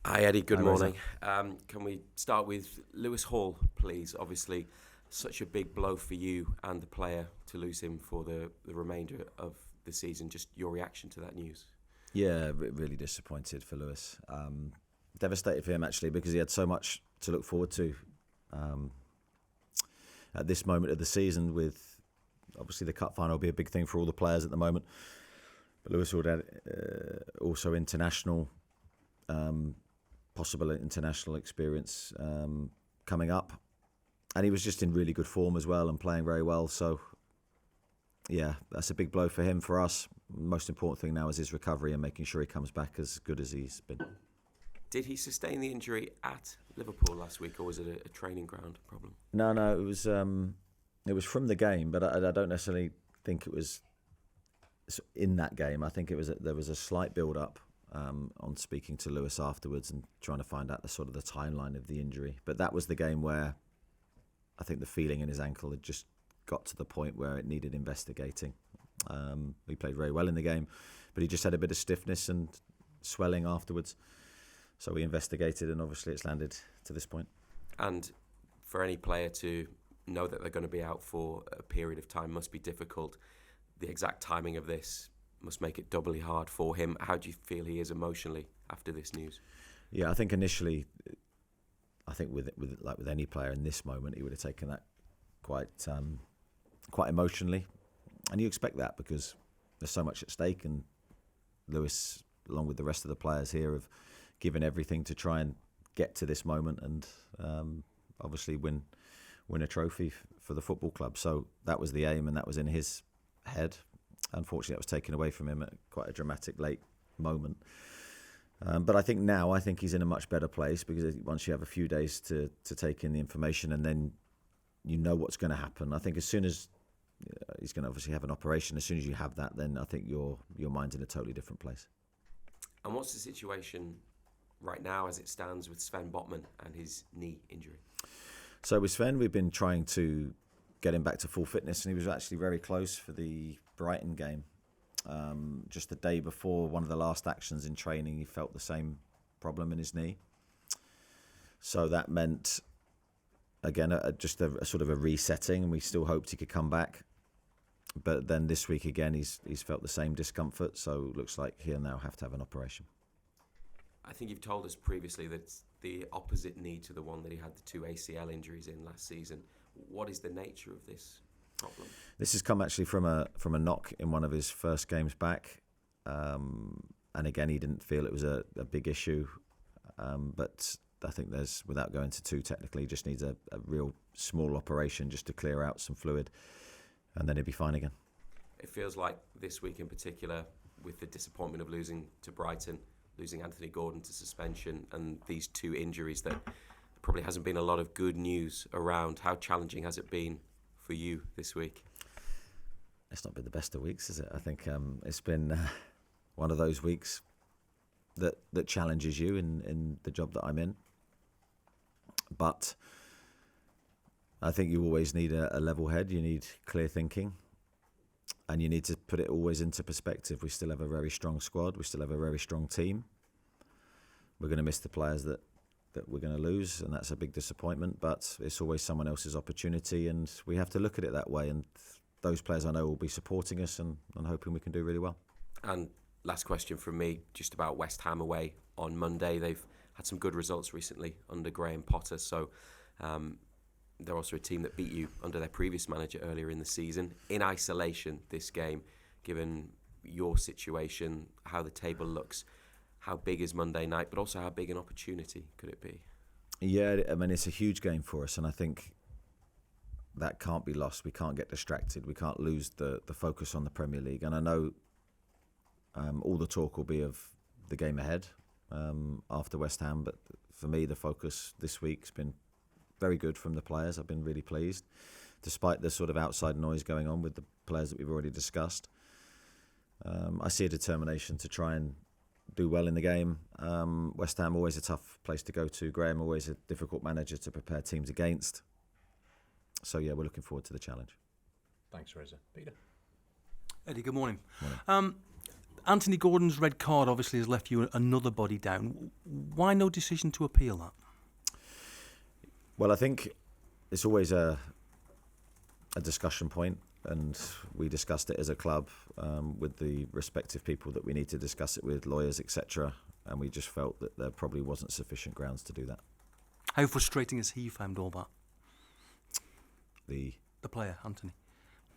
Hi Eddie, good Hi, morning. Reza. Can we start with Lewis Hall, please? Obviously, such a big blow for you and the player to lose him for the remainder of the season. Just your reaction to that news. Yeah, really disappointed for Lewis. Devastated for him actually because he had so much to look forward to um, at this moment of the season. With obviously the cup final will be a big thing for all the players at the moment, but Lewis would had also international, possible international experience coming up, and he was just in really good form as well and playing very well. So yeah, that's a big blow for him. For us, most important thing now is his recovery and making sure he comes back as good as he's been. Did he sustain the injury at Liverpool last week, or was it a training ground problem? No, it was from the game, but I don't necessarily think it was in that game. I think there was a slight build up on speaking to Lewis afterwards and trying to find out the sort of the timeline of the injury. But that was the game where I think the feeling in his ankle had just got to the point where it needed investigating. He played very well in the game, but he just had a bit of stiffness and swelling afterwards. So we investigated, and obviously it's landed to this point. And for any player to know that they're going to be out for a period of time must be difficult. The exact timing of this must make it doubly hard for him. How do you feel he is emotionally after this news? Yeah, I think initially, with any player in this moment, he would have taken that quite emotionally, and you expect that because there's so much at stake, and Lewis, along with the rest of the players here, have given everything to try and get to this moment and obviously win a trophy for the football club. So that was the aim, and that was in his head. Unfortunately, that was taken away from him at quite a dramatic late moment. But I think he's in a much better place because once you have a few days to take in the information and then you know what's going to happen. I think as soon as he's going to obviously have an operation, as soon as you have that, then I think your mind's in a totally different place. And what's the situation right now as it stands with Sven Botman and his knee injury? So with Sven, we've been trying to get him back to full fitness, and he was actually very close for the Brighton game. Just the day before one of the last actions in training, he felt the same problem in his knee. So that meant, again, just a sort of a resetting, and we still hoped he could come back. But then this week again, he's felt the same discomfort, so it looks like he'll now have to have an operation. I think you've told us previously that it's the opposite knee to the one that he had the 2 ACL injuries in last season. What is the nature of this problem? This has come actually from a knock in one of his first games back, and again he didn't feel it was a big issue, but I think there's, without going to too technically, just needs a real small operation just to clear out some fluid, and then he'll be fine again. It feels like this week in particular, with the disappointment of losing to Brighton, losing Anthony Gordon to suspension, and these 2 injuries, that probably hasn't been a lot of good news around. How challenging has it been for you this week? It's not been the best of weeks, is it? I think it's been one of those weeks that challenges you in the job that I'm in. But I think you always need a level head. You need clear thinking, and you need to put it always into perspective. We still have a very strong squad. We still have a very strong team. We're going to miss the players that we're going to lose, and that's a big disappointment. But it's always someone else's opportunity, and we have to look at it that way. And those players I know will be supporting us and hoping we can do really well. And last question from me, just about West Ham away on Monday. They've had some good results recently under Graham Potter, so they're also a team that beat you under their previous manager earlier in the season. In isolation, this game, given your situation, how the table looks, how big is Monday night, but also how big an opportunity could it be? Yeah, I mean, it's a huge game for us, and I think that can't be lost. We can't get distracted. We can't lose the focus on the Premier League. And I know all the talk will be of the game ahead after West Ham, but for me, the focus this week's been very good from the players. I've been really pleased, despite the sort of outside noise going on with the players that we've already discussed. I see a determination to try and do well in the game. West Ham, always a tough place to go to. Graham, always a difficult manager to prepare teams against. So yeah, we're looking forward to the challenge. Thanks, Reza. Peter? Eddie, good morning. Morning. Anthony Gordon's red card obviously has left you another body down. Why no decision to appeal that? Well, I think it's always a discussion point, and we discussed it as a club with the respective people that we need to discuss it with, lawyers, etc. And we just felt that there probably wasn't sufficient grounds to do that. How frustrating has he found all that? The player, Anthony.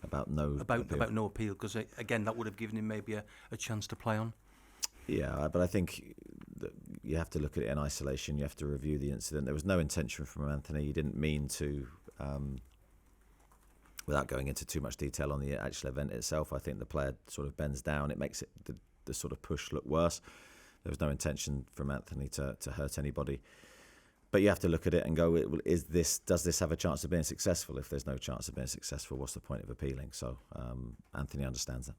About no appeal, because again, that would have given him maybe a chance to play on. Yeah, but I think that you have to look at it in isolation. You have to review the incident. There was no intention from Anthony. He didn't mean to. Without going into too much detail on the actual event itself, I think the player sort of bends down. It makes it the sort of push look worse. There was no intention from Anthony to hurt anybody. But you have to look at it and go, does this have a chance of being successful? If there's no chance of being successful, what's the point of appealing? So Anthony understands that.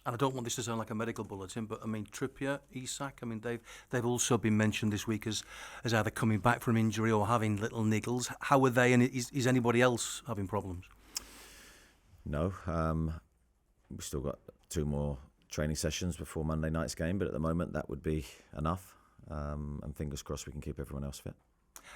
And I don't want this to sound like a medical bulletin, but I mean Trippier, Isak, I mean they've also been mentioned this week as either coming back from injury or having little niggles. How are they, and is anybody else having problems? No, we've still got 2 more training sessions before Monday night's game, but at the moment that would be enough. And fingers crossed we can keep everyone else fit.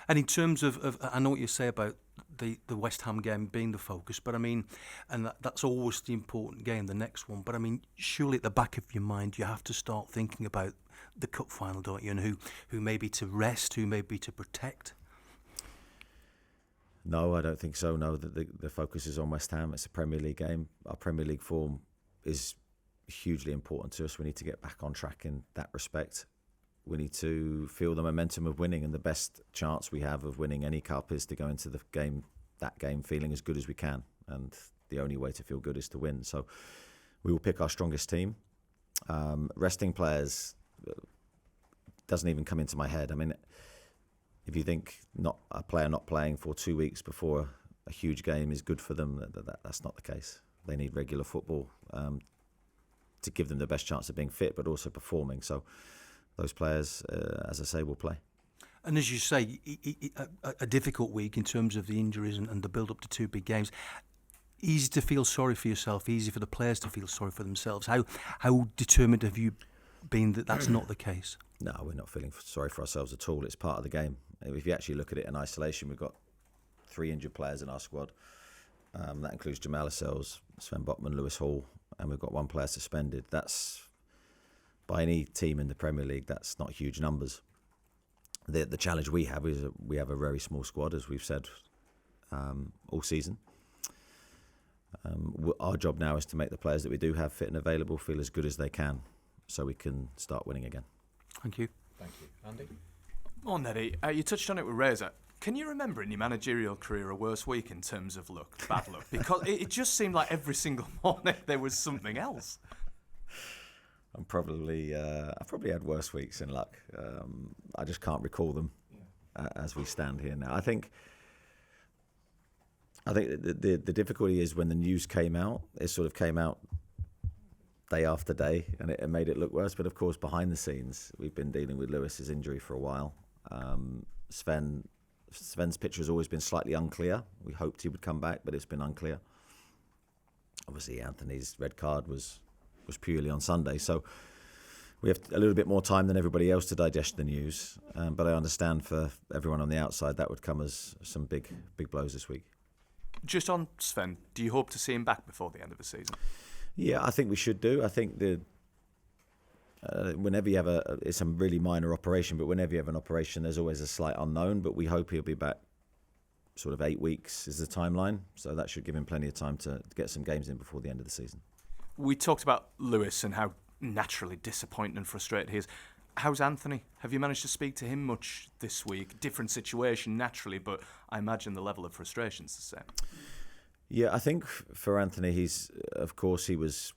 And in terms of I know what you say about the West Ham game being the focus, but I mean, and that's always the important game, the next one. But I mean, surely at the back of your mind, you have to start thinking about the cup final, don't you? And who may be to rest, who may be to protect. No, I don't think so. No, the focus is on West Ham. It's a Premier League game. Our Premier League form is hugely important to us. We need to get back on track in that respect. We need to feel the momentum of winning, and the best chance we have of winning any cup is to go into that game feeling as good as we can. And the only way to feel good is to win. So we will pick our strongest team. Resting players doesn't even come into my head. I mean, if you think a player not playing for 2 weeks before a huge game is good for them, that's not the case. They need regular football to give them the best chance of being fit, but also performing. So those players, as I say, will play. And as you say, a difficult week in terms of the injuries and the build-up to 2 big games. Easy to feel sorry for yourself, easy for the players to feel sorry for themselves. How determined have you been that that's not the case? No, we're not feeling sorry for ourselves at all. It's part of the game. If you actually look at it in isolation, we've got 3 injured players in our squad. That includes Jamal Lascelles, Sven Botman, Lewis Hall, and we've got 1 player suspended. That's, by any team in the Premier League, that's not huge numbers. The challenge we have is we have a very small squad, as we've said all season. Our job now is to make the players that we do have fit and available feel as good as they can, so we can start winning again. Thank you. Thank you. Andy? Oh, Neddy, you touched on it with Razor. Can you remember in your managerial career a worse week in terms of luck, bad luck? Because it just seemed like every single morning there was something else. I probably had worse weeks in luck. I just can't recall them as we stand here now. I think the difficulty is when the news came out. It sort of came out day after day, and it made it look worse. But of course, behind the scenes, we've been dealing with Lewis's injury for a while. Sven's picture has always been slightly unclear. We hoped he would come back, but it's been unclear. Obviously, Anthony's red card was purely on Sunday, so we have a little bit more time than everybody else to digest the news. But I understand for everyone on the outside that would come as some big blows this week. Just on Sven, do you hope to see him back before the end of the season? Yeah, I think we should do. I think whenever you have it's a really minor operation, but whenever you have an operation, there's always a slight unknown. But we hope he'll be back. Sort of 8 weeks is the timeline, so that should give him plenty of time to get some games in before the end of the season. We talked about Lewis and how naturally disappointed and frustrated he is. How's Anthony? Have you managed to speak to him much this week? Different situation, naturally, but I imagine the level of frustration is the same. Yeah, I think for Anthony, he was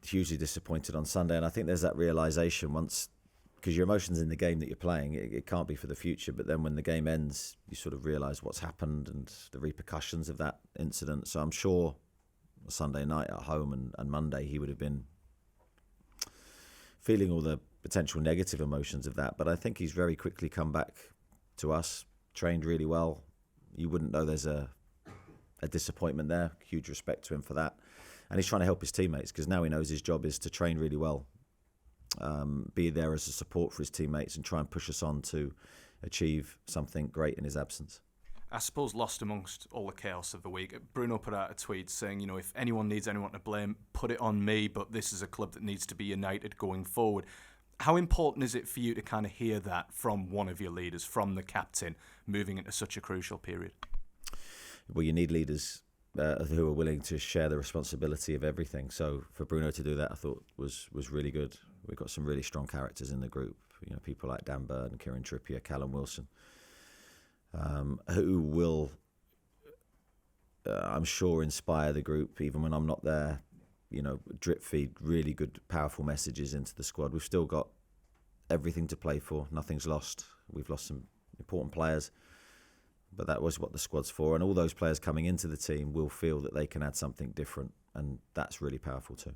hugely disappointed on Sunday, and I think there's that realisation once, because your emotions in the game that you're playing, it can't be for the future, but then when the game ends, you sort of realise what's happened and the repercussions of that incident. So I'm sure Sunday night at home and Monday he would have been feeling all the potential negative emotions of that, but I think he's very quickly come back to us, trained really well. You wouldn't know there's a disappointment there. Huge respect to him for that, and he's trying to help his teammates, because now he knows his job is to train really well be there as a support for his teammates and try and push us on to achieve something great in his absence. I suppose lost amongst all the chaos of the week, Bruno put out a tweet saying, if anyone needs anyone to blame, put it on me, but this is a club that needs to be united going forward. How important is it for you to kind of hear that from one of your leaders, from the captain, moving into such a crucial period? Well, you need leaders who are willing to share the responsibility of everything. So for Bruno to do that, I thought was really good. We've got some really strong characters in the group. People like Dan Burn, Kieran Trippier, Callum Wilson, who will, I'm sure, inspire the group even when I'm not there. Drip feed really good, powerful messages into the squad. We've still got everything to play for. Nothing's lost. We've lost some important players, but that was what the squad's for. And all those players coming into the team will feel that they can add something different, and that's really powerful too.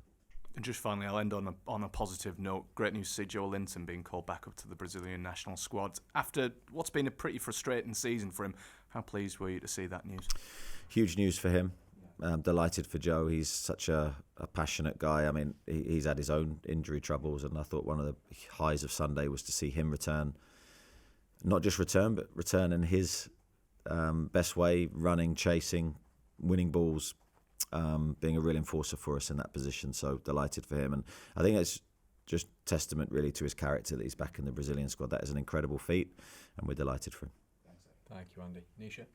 And just finally, I'll end on a positive note. Great news to see Joelinton being called back up to the Brazilian national squad after what's been a pretty frustrating season for him. How pleased were you to see that news? Huge news for him. Delighted for Joe. He's such a passionate guy. I mean, he's had his own injury troubles, and I thought one of the highs of Sunday was to see him return. Not just return, but return in his best way, running, chasing, winning balls, being a real enforcer for us in that position. So delighted for him. And I think it's just testament really to his character that he's back in the Brazilian squad. That is an incredible feat, and we're delighted for him. Thank you, Andy. Nisha?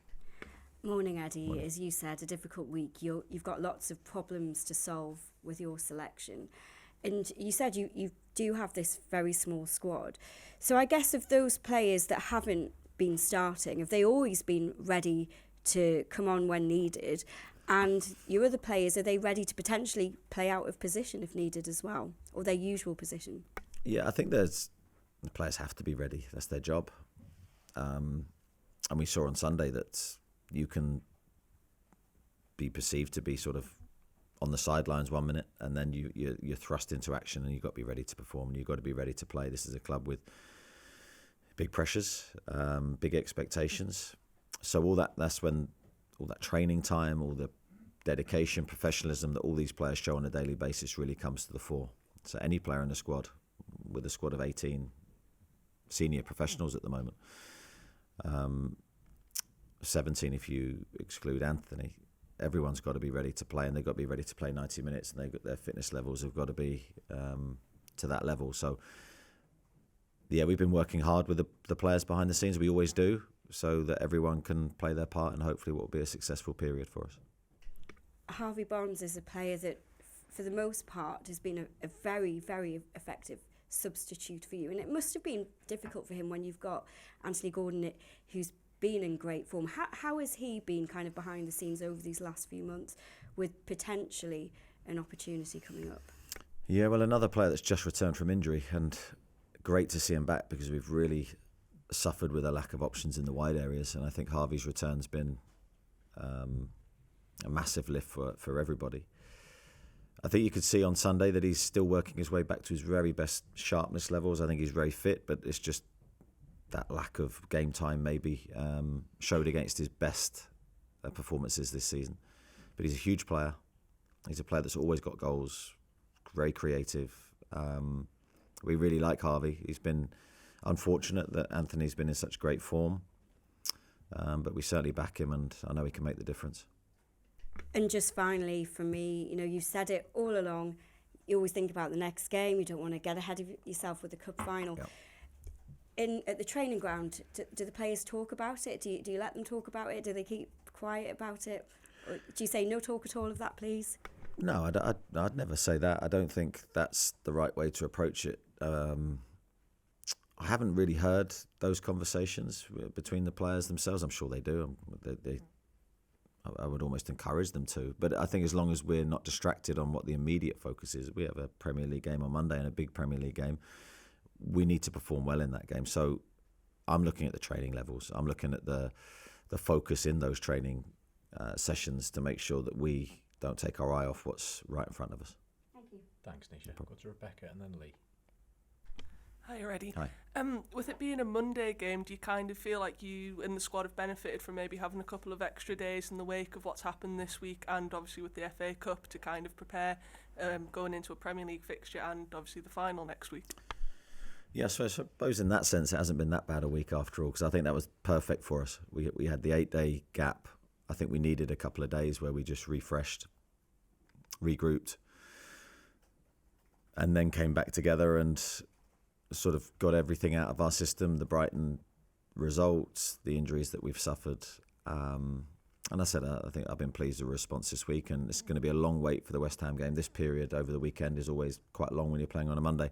Morning, Eddie. Morning. As you said, a difficult week. You've got lots of problems to solve with your selection. And you said you do have this very small squad. So I guess of those players that haven't been starting, have they always been ready to come on when needed? And your other players, are they ready to potentially play out of position if needed as well, or their usual position? Yeah, I think the players have to be ready. That's their job. And we saw on Sunday that you can be perceived to be sort of on the sidelines 1 minute, and then you're thrust into action, and you've got to be ready to perform, and you've got to be ready to play. This is a club with big pressures, big expectations. So that's when all that training time, all the dedication, professionalism that all these players show on a daily basis really comes to the fore. So any player in the squad, with a squad of 18 senior professionals at the moment, 17 if you exclude Anthony, everyone's got to be ready to play, and they've got to be ready to play 90 minutes, and their fitness levels have got to be to that level. So yeah, we've been working hard with the players behind the scenes. We always do, so that everyone can play their part, and hopefully what will be a successful period for us. Harvey Barnes is a player that, for the most part, has been a very, very effective substitute for you. And it must have been difficult for him when you've got Anthony Gordon, who's been in great form. How has he been kind of behind the scenes over these last few months with potentially an opportunity coming up? Yeah, well, another player that's just returned from injury, and great to see him back because we've really suffered with a lack of options in the wide areas, and I think Harvey's return's been a massive lift for everybody. I think you could see on Sunday that he's still working his way back to his very best sharpness levels. I think he's very fit, but it's just that lack of game time maybe showed against his best performances this season. But he's a huge player. He's a player that's always got goals, very creative. We really like Harvey. He's been unfortunate that Anthony's been in such great form, but we certainly back him, and I know he can make the difference. And just finally, for me, you've said it all along, you always think about the next game, you don't want to get ahead of yourself with the cup final. Yep. At the training ground, do the players talk about it? Do you let them talk about it? Do they keep quiet about it? Or do you say no talk at all of that, please? No, I'd never say that. I don't think that's the right way to approach it. I haven't really heard those conversations between the players themselves. I'm sure they do. I would almost encourage them to. But I think as long as we're not distracted on what the immediate focus is, we have a Premier League game on Monday and a big Premier League game. We need to perform well in that game. So I'm looking at the training levels. I'm looking at the focus in those training sessions to make sure that we don't take our eye off what's right in front of us. Thank you. Thanks, Nisha. Go to Rebecca and then Lee. Hi, Eddie. Hi. With it being a Monday game, do you kind of feel like you and the squad have benefited from maybe having a couple of extra days in the wake of what's happened this week, and obviously with the FA Cup to kind of prepare going into a Premier League fixture and obviously the final next week? Yeah, so I suppose in that sense it hasn't been that bad a week after all, because I think that was perfect for us. We had the 8-day gap. I think we needed a couple of days where we just refreshed, regrouped, and then came back together and sort of got everything out of our system, the Brighton results, the injuries that we've suffered. And I said, I think I've been pleased with the response this week, and it's going to be a long wait for the West Ham game. This period over the weekend is always quite long when you're playing on a Monday.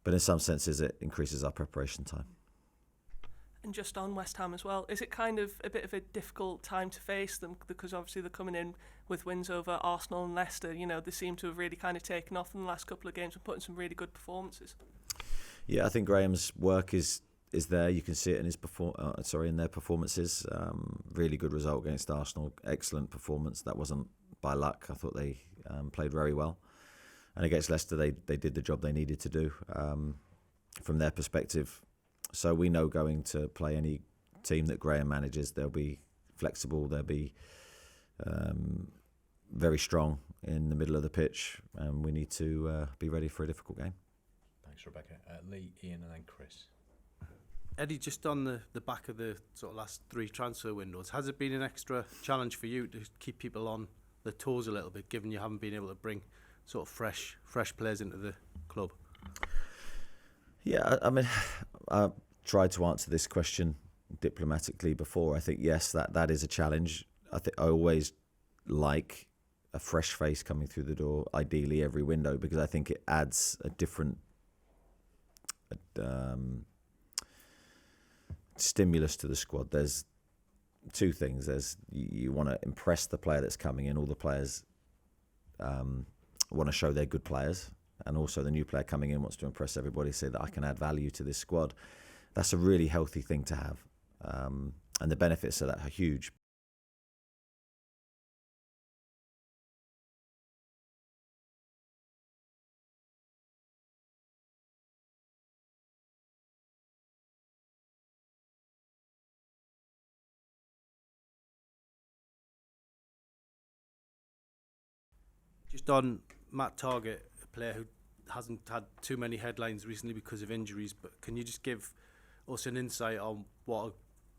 But in some senses, it increases our preparation time. And just on West Ham as well, is it kind of a bit of a difficult time to face them? Because obviously they're coming in with wins over Arsenal and Leicester. You know, they seem to have really kind of taken off in the last couple of games and putting some really good performances. Yeah, I think Graham's work is there. You can see it in his in their performances. Really good result against Arsenal. Excellent performance. That wasn't by luck. I thought they played very well. And against Leicester, they did the job they needed to do from their perspective. So we know going to play any team that Graham manages, they'll be flexible, they'll be very strong in the middle of the pitch, and we need to be ready for a difficult game. Thanks, Rebecca. Lee, Ian and then Chris. Eddie, just on the back of the sort of last 3 transfer windows, has it been an extra challenge for you to keep people on their toes a little bit, given you haven't been able to bring sort of fresh players into the club? Yeah, I mean, I've tried to answer this question diplomatically before. I think, yes, that is a challenge. I think I always like a fresh face coming through the door, ideally every window, because I think it adds a different stimulus to the squad. There's 2 things. There's you want to impress the player that's coming in. All the players want to show they're good players, and also the new player coming in wants to impress everybody, say that I can add value to this squad. That's a really healthy thing to have, and the benefits of that are huge. Just on Matt Targett, a player who hasn't had too many headlines recently because of injuries, but can you just give us an insight on what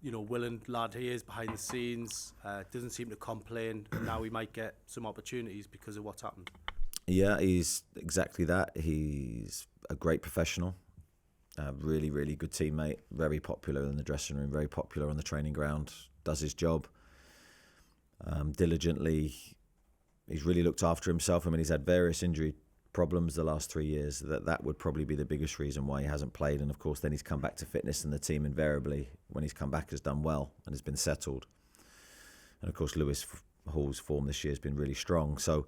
a willing lad he is behind the scenes? Doesn't seem to complain, and now he might get some opportunities because of what's happened. Yeah, he's exactly that. He's a great professional, really, really good teammate, very popular in the dressing room, very popular on the training ground, does his job diligently. He's really looked after himself. I mean, he's had various injury problems the last 3 years. That would probably be the biggest reason why he hasn't played. And of course, then he's come back to fitness, and the team invariably, when he's come back, has done well and has been settled. And of course, Lewis Hall's form this year has been really strong. So,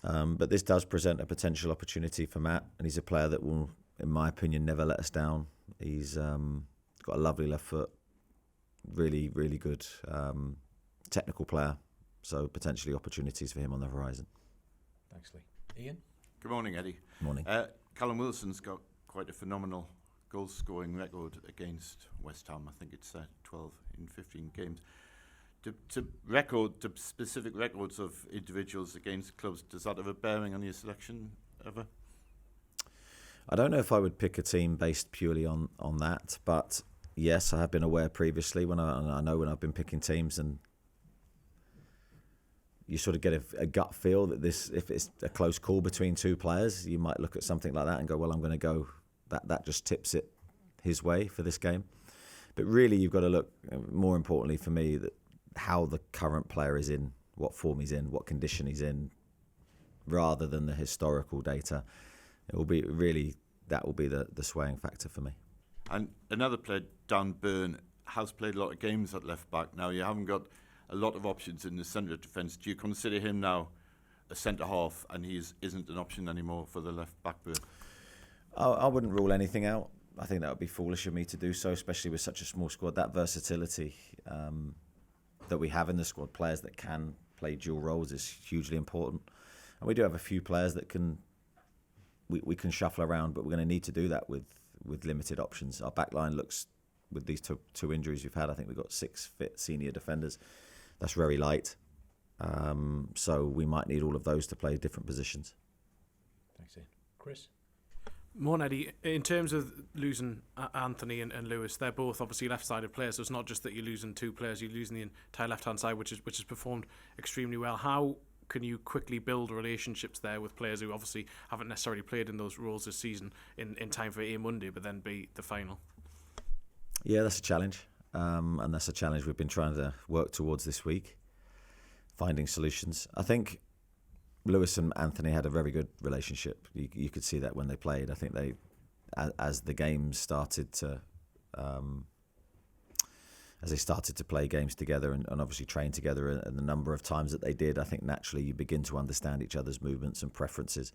but this does present a potential opportunity for Matt, and he's a player that will, in my opinion, never let us down. He's got a lovely left foot, really, really good technical player. So potentially opportunities for him on the horizon. Thanks, Lee. Ian? Good morning, Eddie. Morning. Callum Wilson's got quite a phenomenal goal-scoring record against West Ham. I think it's 12 in 15 games. To specific records of individuals against clubs, does that have a bearing on your selection ever? I don't know if I would pick a team based purely on that, but yes, I have been aware previously when I know when I've been picking teams, and you sort of get a gut feel that if it's a close call between 2 players, you might look at something like that and go, well, I'm going to go, that just tips it his way for this game. But really, you've got to look, more importantly for me, that how the current player is in, what form he's in, what condition he's in, rather than the historical data. It will be really, that will be the swaying factor for me. And another player, Dan Burn, has played a lot of games at left back. Now, you haven't got a lot of options in the centre of defence. Do you consider him now a centre half, and he isn't an option anymore for the left back berth? I wouldn't rule anything out. I think that would be foolish of me to do so, especially with such a small squad. That versatility that we have in the squad, players that can play dual roles, is hugely important. And we do have a few players that can we can shuffle around, but we're going to need to do that with limited options. Our back line looks, with these two injuries we've had, I think we've got 6 fit senior defenders. That's very light. So we might need all of those to play different positions. Thanks, Ian. Chris? Morning, Eddie. In terms of losing Anthony and Lewis, they're both obviously left-sided players, so it's not just that you're losing 2 players, you're losing the entire left-hand side, which has performed extremely well. How can you quickly build relationships there with players who obviously haven't necessarily played in those roles this season in time for A Monday, but then B, the final? Yeah, that's a challenge. And that's a challenge we've been trying to work towards this week, finding solutions. I think Lewis and Anthony had a very good relationship. You could see that when they played. I think they, as the games started to, as they started to play games together and obviously train together, and the number of times that they did, I think naturally you begin to understand each other's movements and preferences.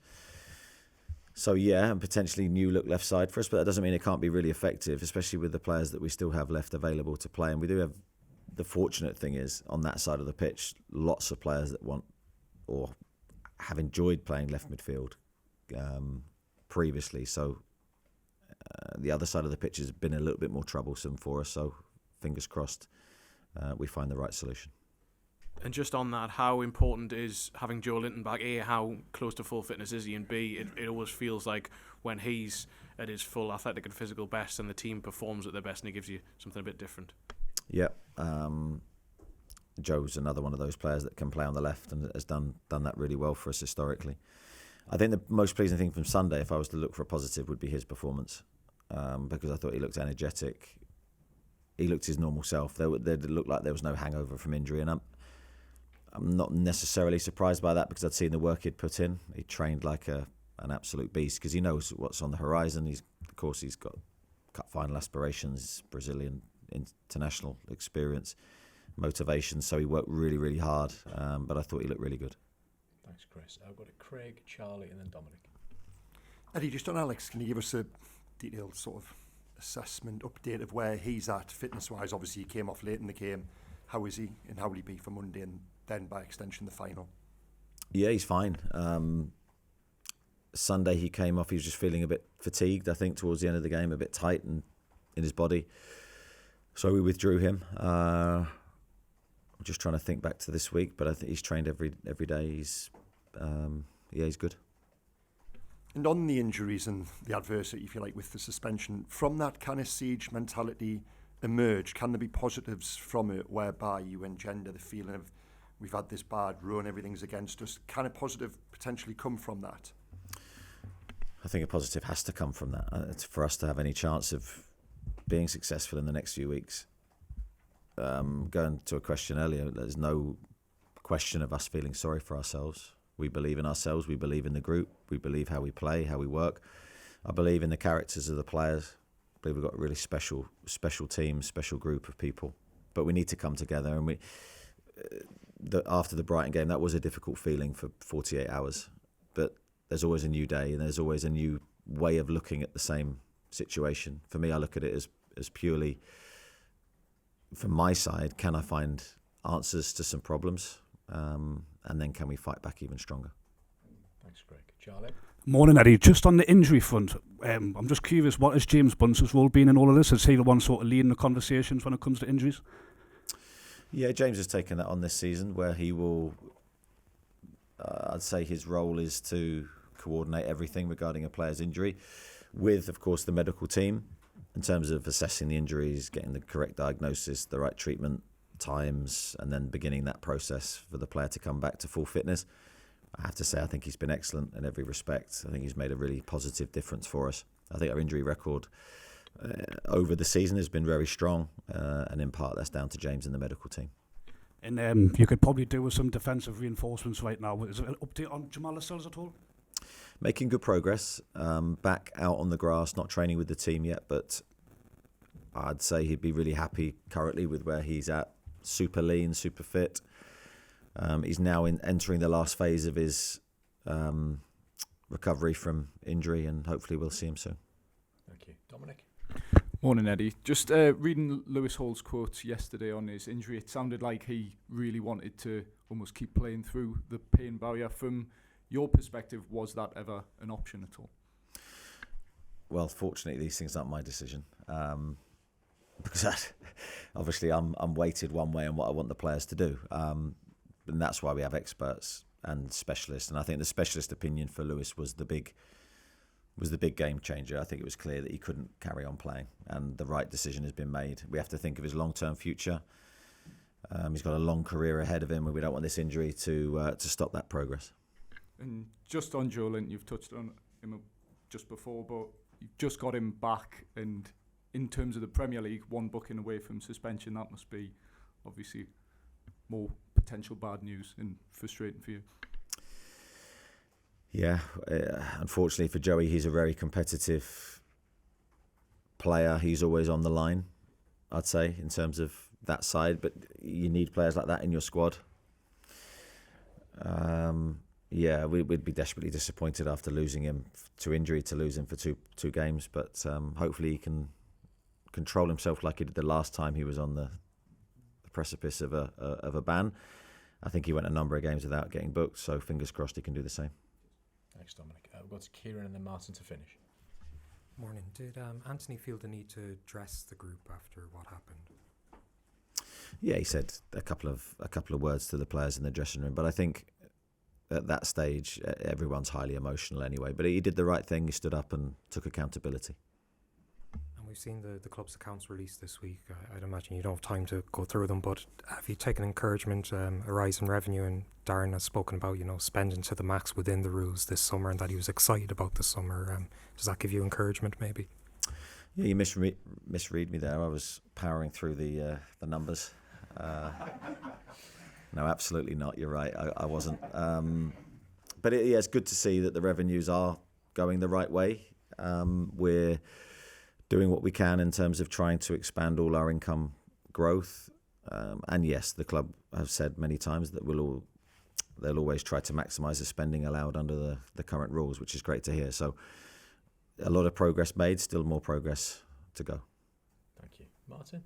So yeah, and potentially new look left side for us, but that doesn't mean it can't be really effective, especially with the players that we still have left available to play. And we do have, the fortunate thing is, on that side of the pitch, lots of players that want or have enjoyed playing left midfield previously. So the other side of the pitch has been a little bit more troublesome for us. So fingers crossed we find the right solution. And just on that, how important is having Joelinton back? A, how close to full fitness is he? And B, it always feels like when he's at his full athletic and physical best and the team performs at their best and he gives you something a bit different. Yeah. Joe's another one of those players that can play on the left and has done that really well for us historically. I think the most pleasing thing from Sunday, if I was to look for a positive, would be his performance, because I thought he looked energetic. He looked his normal self. There looked like there was no hangover from injury, and I'm not necessarily surprised by that because I'd seen the work he'd put in. He trained like an absolute beast because he knows what's on the horizon. He's got cup final aspirations, Brazilian international experience, motivation, so he worked really, really hard, but I thought he looked really good. Thanks, Chris. I've got Craig, Charlie and then Dominic. Eddie, just on Alex, can you give us a detailed sort of assessment, update of where he's at fitness-wise? Obviously, he came off late in the game. How is he and how will he be for Monday and then, by extension, the final? Yeah, he's fine. Sunday he came off, he was just feeling a bit fatigued, I think, towards the end of the game, a bit tight in his body. So we withdrew him. I'm just trying to think back to this week, but I think he's trained every day. He's good. And on the injuries and the adversity, if you like, with the suspension, from that kind of siege mentality emerge? Can there be positives from it whereby you engender the feeling of we've had this bad run, everything's against us? Can a positive potentially come from that? I think a positive has to come from that. It's for us to have any chance of being successful in the next few weeks. Going to a question earlier, there's no question of us feeling sorry for ourselves. We believe in ourselves, we believe in the group, we believe how we play, how we work. I believe in the characters of the players. I believe we've got a really special team, special group of people. But we need to come together, and after the Brighton game, that was a difficult feeling for 48 hours. But there's always a new day, and there's always a new way of looking at the same situation. For me, I look at it as purely, from my side, can I find answers to some problems? And then can we fight back even stronger? Thanks, Greg. Charlie? Morning, Eddie. Just on the injury front, I'm just curious, what has James Bunce's role been in all of this? Is he the one sort of leading the conversations when it comes to injuries? Yeah, James has taken that on this season, where he will, I'd say his role is to coordinate everything regarding a player's injury with, of course, the medical team in terms of assessing the injuries, getting the correct diagnosis, the right treatment times, and then beginning that process for the player to come back to full fitness. I have to say, I think he's been excellent in every respect. I think he's made a really positive difference for us. I think our injury record over the season has been very strong, and in part that's down to James and the medical team. And you could probably do with some defensive reinforcements right now. Is there an update on Jamal Lascelles at all? Making good progress, back out on the grass, not training with the team yet, but I'd say he'd be really happy currently with where he's at. Super lean, super fit. He's now entering the last phase of his recovery from injury, and hopefully we'll see him soon. Thank you. Dominic? Morning, Eddie. Just reading Lewis Hall's quotes yesterday on his injury, it sounded like he really wanted to almost keep playing through the pain barrier. From your perspective, was that ever an option at all? Well, fortunately, these things aren't my decision. Because obviously I'm weighted one way on what I want the players to do. And that's why we have experts and specialists. And I think the specialist opinion for Lewis was the big game changer. I think it was clear that he couldn't carry on playing, and the right decision has been made. We have to think of his long-term future. He's got a long career ahead of him, and we don't want this injury to stop that progress. And just on Joelinton, you've touched on him just before, but you've just got him back, and in terms of the Premier League, one booking away from suspension, that must be obviously more potential bad news and frustrating for you. Yeah, unfortunately for Joey, he's a very competitive player. He's always on the line, I'd say, in terms of that side. But you need players like that in your squad. Yeah, we'd be desperately disappointed after losing him to injury, to lose him for two games. But hopefully he can control himself like he did the last time he was on the precipice of a ban. I think he went a number of games without getting booked, so fingers crossed he can do the same. Thanks, Dominic. We've got Kieran and then Martin to finish. Morning. Did Anthony feel the need to address the group after what happened? Yeah, he said a couple of words to the players in the dressing room, but I think at that stage everyone's highly emotional anyway. But he did the right thing. He stood up and took accountability. And we've seen the club's accounts released this week. I'd imagine you don't have time to go through them, but have you taken encouragement, a rise in revenue? And Darren has spoken about, spending to the max within the rules this summer, and that he was excited about the summer. Does that give you encouragement, maybe? Yeah, you misread me there. I was powering through the numbers. No, absolutely not. You're right. I wasn't. But it's good to see that the revenues are going the right way. We're doing what we can in terms of trying to expand all our income growth. And yes, the club have said many times that they'll always try to maximise the spending allowed under the current rules, which is great to hear. So a lot of progress made, still more progress to go. Thank you. Martin?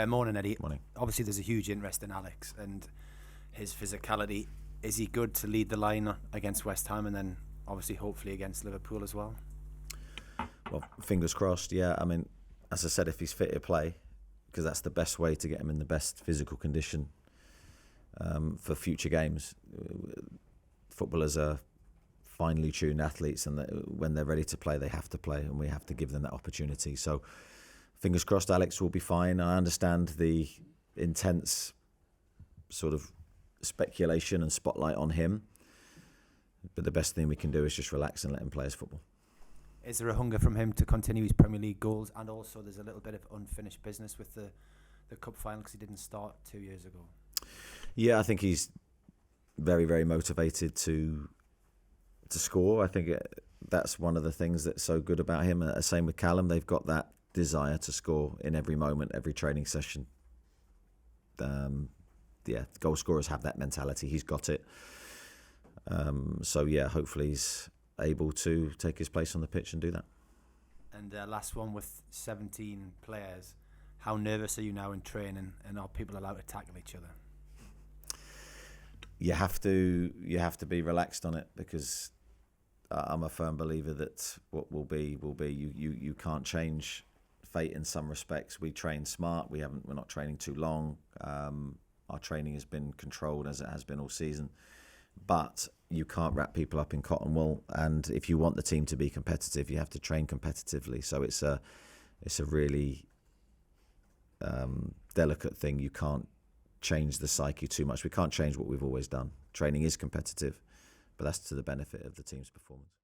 Morning, Eddie. Morning. Obviously, there's a huge interest in Alex and his physicality. Is he good to lead the line against West Ham and then obviously hopefully against Liverpool as well? Well, fingers crossed, yeah. I mean, as I said, if he's fit to play, because that's the best way to get him in the best physical condition for future games. Footballers are finely tuned athletes, and when they're ready to play, they have to play, and we have to give them that opportunity. So fingers crossed Alex will be fine. I understand the intense sort of speculation and spotlight on him, but the best thing we can do is just relax and let him play his football. Is there a hunger from him to continue his Premier League goals? And also there's a little bit of unfinished business with the cup final because he didn't start 2 years ago. Yeah, I think he's very, very motivated to score. I think that's one of the things that's so good about him. Same with Callum. They've got that desire to score in every moment, every training session. Goal scorers have that mentality. He's got it. So yeah, hopefully he's able to take his place on the pitch and do that. And last one, with 17 players, how nervous are you now in training, and are people allowed to tackle each other? You have to be relaxed on it, because I'm a firm believer that what will be. You can't change fate in some respects. We train smart. We're not training too long. Our training has been controlled as it has been all season. But you can't wrap people up in cotton wool, and if you want the team to be competitive, you have to train competitively. So it's a really delicate thing. You can't change the psyche too much. We can't change what we've always done. Training is competitive, but that's to the benefit of the team's performance.